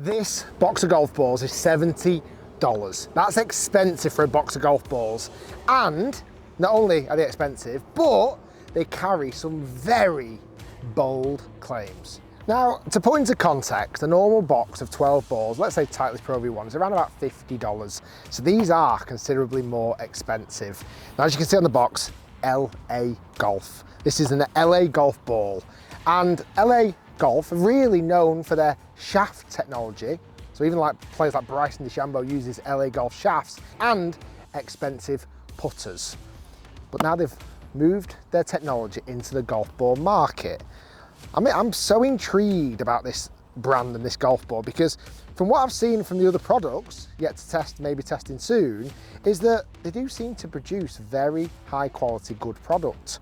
This box of golf balls is $70. That's expensive for a box of golf balls. And not only are they expensive, but they carry some very bold claims. Now, to put into context, a normal box of 12 balls, let's say Titleist Pro V1, is around about $50. So these are considerably more expensive. Now, as you can see on the box, LA Golf. This is an LA Golf ball. And LA Golf are really known for their shaft technology. So even like players like Bryson DeChambeau uses LA Golf shafts and expensive putters. But now they've moved their technology into the golf ball market. I mean, I'm so intrigued about this brand and this golf ball because from what I've seen from the other products, yet to test, maybe testing soon, is that they do seem to produce very high quality, good product.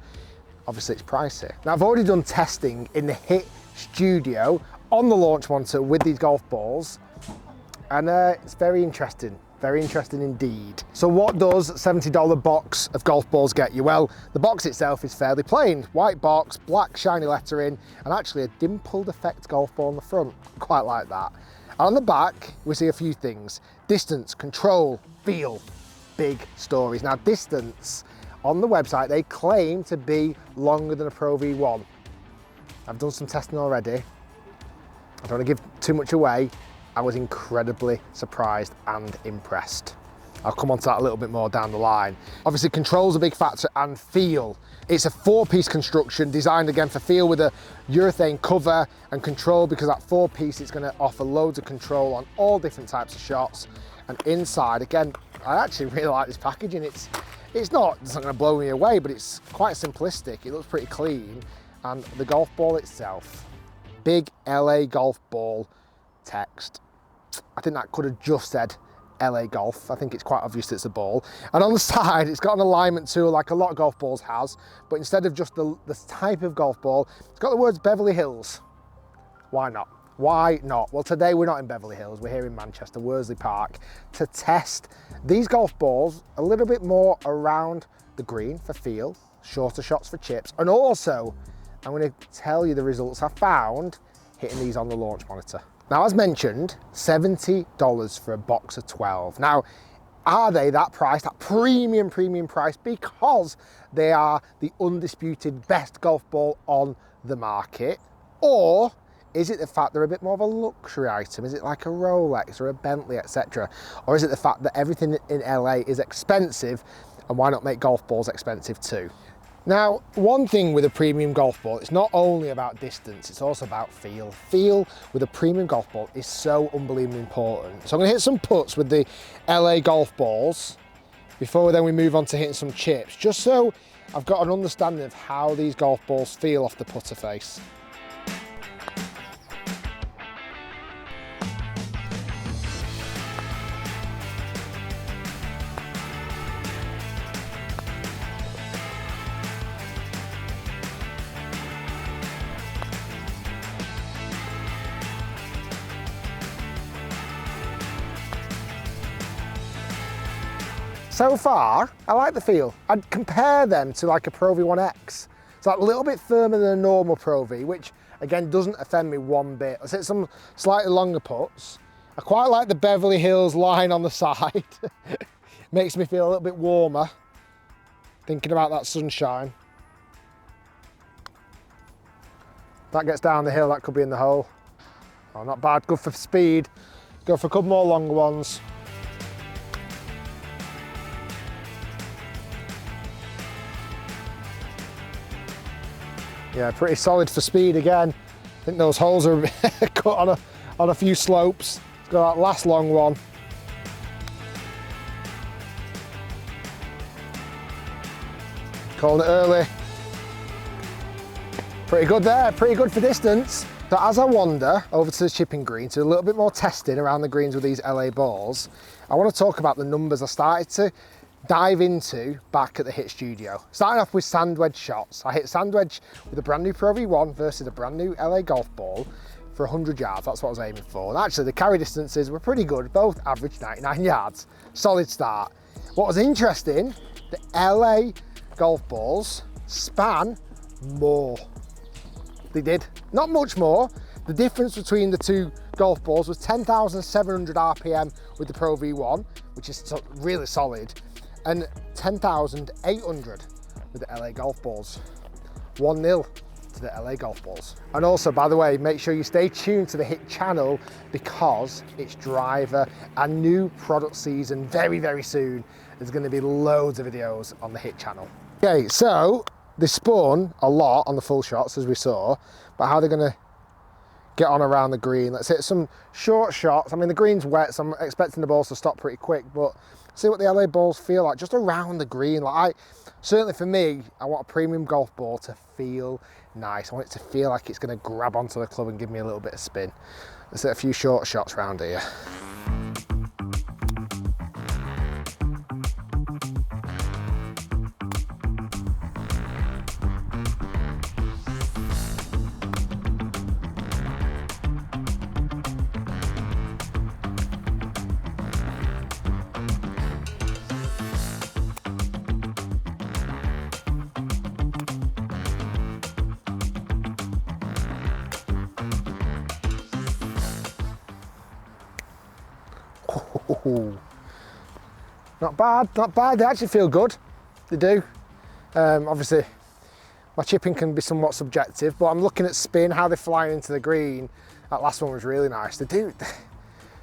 Obviously it's pricey. Now I've already done testing in the HIT studio on the launch monitor with these golf balls, and it's very interesting indeed. So what does $70 box of golf balls get you? Well, the box itself is fairly plain. White box, black shiny lettering, and actually a dimpled effect golf ball on the front. Quite like that. And on the back, we see a few things. Distance, control, feel, big stories. Now distance, on the website, they claim to be longer than a Pro V1. I've done some testing already. I don't want to give too much away. I was incredibly surprised and impressed. I'll come on to that a little bit more down the line. Obviously, control's a big factor, and feel. It's a 4-piece construction designed again for feel with a urethane cover and control, because that 4-piece is going to offer loads of control on all different types of shots. And inside, again, I actually really like this packaging. It's not going to blow me away, but it's quite simplistic. It looks pretty clean. And the golf ball itself, big LA Golf ball text. I think that could have just said LA Golf. I think it's quite obvious it's a ball. And on the side, it's got an alignment tool like a lot of golf balls has, but instead of just the type of golf ball, it's got the words Beverly Hills. Why not? Why not? Well, today we're not in Beverly Hills. We're here in Manchester, Worsley Park, to test these golf balls a little bit more around the green for feel, shorter shots for chips, and also I'm going to tell you the results I found hitting these on the launch monitor. Now, as mentioned, $70 for a box of 12. Now, are they that price, that premium price, because they are the undisputed best golf ball on the market? Or is it the fact they're a bit more of a luxury item? Is it like a Rolex or a Bentley, etc.? Or is it the fact that everything in LA is expensive, and why not make golf balls expensive too? Now, one thing with a premium golf ball, it's not only about distance, it's also about feel. Feel with a premium golf ball is so unbelievably important. So I'm gonna hit some putts with the LA golf balls before then we move on to hitting some chips, just so I've got an understanding of how these golf balls feel off the putter face. So far, I like the feel. I'd compare them to like a Pro V1X. It's like a little bit firmer than a normal Pro V, which again doesn't offend me one bit. Let's hit some slightly longer putts. I quite like the Beverly Hills line on the side. Makes me feel a little bit warmer, thinking about that sunshine. That gets down the hill, that could be in the hole. Oh, not bad, good for speed. Go for a couple more longer ones. Yeah, pretty solid for speed again. I think those holes are cut on a few slopes. Let's go that last long one. Called it early. Pretty good there, pretty good for distance. So as I wander over to the chipping green, to a little bit more testing around the greens with these LA balls, I want to talk about the numbers I started to dive into back at the HIT studio. Starting off with sand wedge shots. I hit sand wedge with a brand new Pro V1 versus a brand new LA golf ball for 100 yards. That's what I was aiming for. And actually the carry distances were pretty good, both averaged 99 yards. Solid start. What was interesting, the LA golf balls span more. They did. Not much more, The difference between the two golf balls was 10,700 RPM with the Pro V1, which is really solid, and 10,800 with the LA golf balls. 1-0 to the LA golf balls. And also, by the way, make sure you stay tuned to the Hit channel because it's driver and new product season very, very soon. There's going to be loads of videos on the Hit channel. Okay, so they spun a lot on the full shots as we saw, but how they're going to get on around the green. Let's hit some short shots. I mean, the green's wet, so I'm expecting the balls to stop pretty quick, but see what the LA balls feel like just around the green. Like, certainly for me, I want a premium golf ball to feel nice. I want it to feel like it's going to grab onto the club and give me a little bit of spin. Let's hit a few short shots around here. Not bad, not bad. They actually feel good. They do. Obviously, my chipping can be somewhat subjective, but I'm looking at spin, how they fly into the green. That last one was really nice. They do.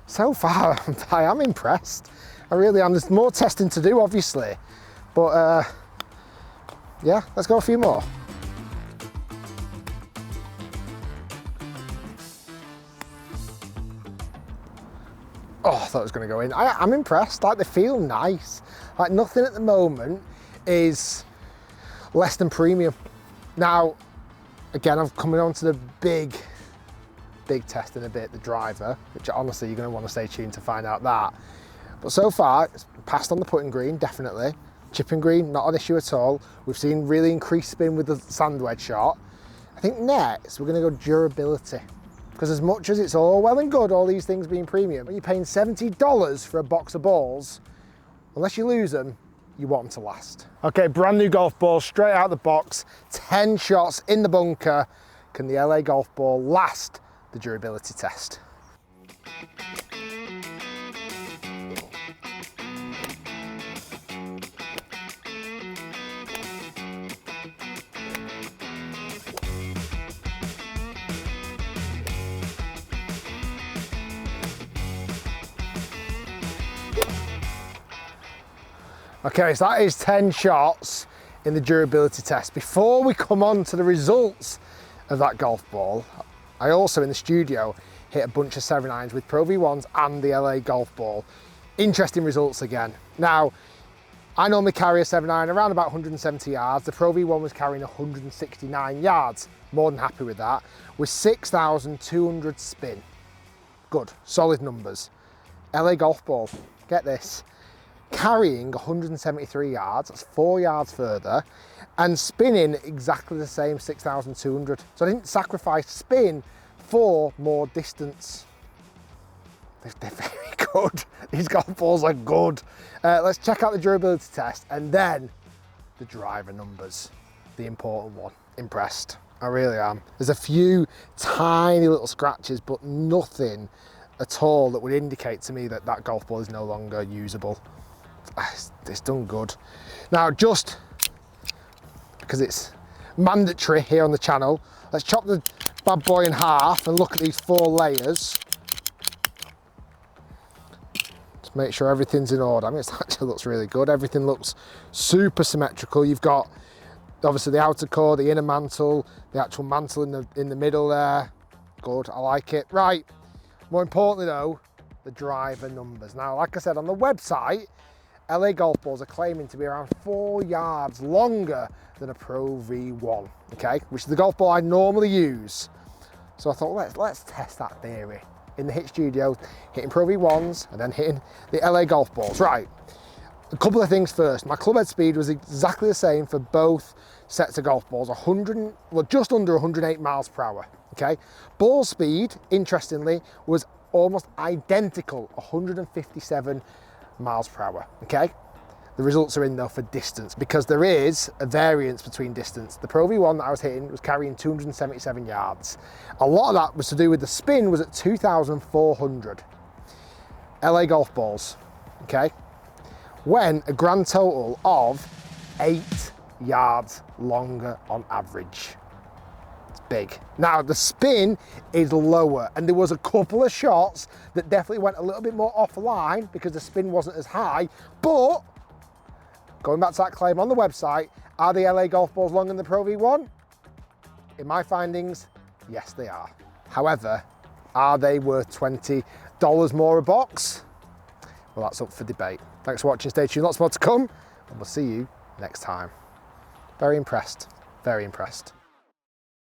So far, I am impressed. I really am. There's more testing to do, obviously, but yeah, let's go a few more. Oh, I thought it was going to go in. I'm impressed. Like, they feel nice. Like, nothing at the moment is less than premium. Now, again, I'm coming on to the big test in a bit, the driver, which honestly you're going to want to stay tuned to find out that. But so far, it's passed on the putting green, definitely. Chipping green, not an issue at all. We've seen really increased spin with the sand wedge shot. I think next we're going to go durability. Because as much as it's all well and good, all these things being premium, when you're paying $70 for a box of balls, unless you lose them, you want them to last. Okay, brand new golf ball, straight out of the box, 10 shots in the bunker. Can the LA golf ball last the durability test? Okay, so that is 10 shots in the durability test. Before we come on to the results of that golf ball, I also in the studio hit a bunch of 7-irons with Pro V1s and the LA golf ball. Interesting results again. Now, I normally carry a 7-iron around about 170 yards. The Pro V1 was carrying 169 yards. More than happy with that. With 6,200 spin. Good, solid numbers. LA golf ball, get this. Carrying 173 yards, that's 4 yards further, and spinning exactly the same 6,200. So I didn't sacrifice spin for more distance. They're very good. These golf balls are good. Let's check out the durability test and then the driver numbers, the important one. Impressed, I really am. There's a few tiny little scratches, but nothing at all that would indicate to me that that golf ball is no longer usable. It's done good. Now, just because it's mandatory here on the channel, let's chop the bad boy in half and look at these 4 layers. Just make sure everything's in order. I mean, it actually looks really good. Everything looks super symmetrical. You've got obviously the outer core, the inner mantle, the actual mantle in the middle there. Good, I like it. Right, more importantly though, the driver numbers. Now, like I said, on the website, LA golf balls are claiming to be around 4 yards longer than a Pro V1, okay? Which is the golf ball I normally use. So I thought, let's test that theory. In the Hit studio, hitting Pro V1s and then hitting the LA golf balls. Right, a couple of things first. My club head speed was exactly the same for both sets of golf balls, just under 108 miles per hour, okay? Ball speed, interestingly, was almost identical, 157 miles per hour, okay? The results are in though for distance, because there is a variance between distance. The Pro V1 that I was hitting was carrying 277 yards. A lot of that was to do with the spin was at 2,400. LA golf balls, okay, went a grand total of 8 yards longer on average. It's big. Now the spin is lower, and there was a couple of shots that definitely went a little bit more offline because the spin wasn't as high, but going back to that claim on the website, are the LA golf balls longer than the Pro V1? In my findings, yes they are. However, are they worth $20 more a box? Well, that's up for debate. Thanks for watching, stay tuned, lots more to come, and we'll see you next time. Very impressed, very impressed.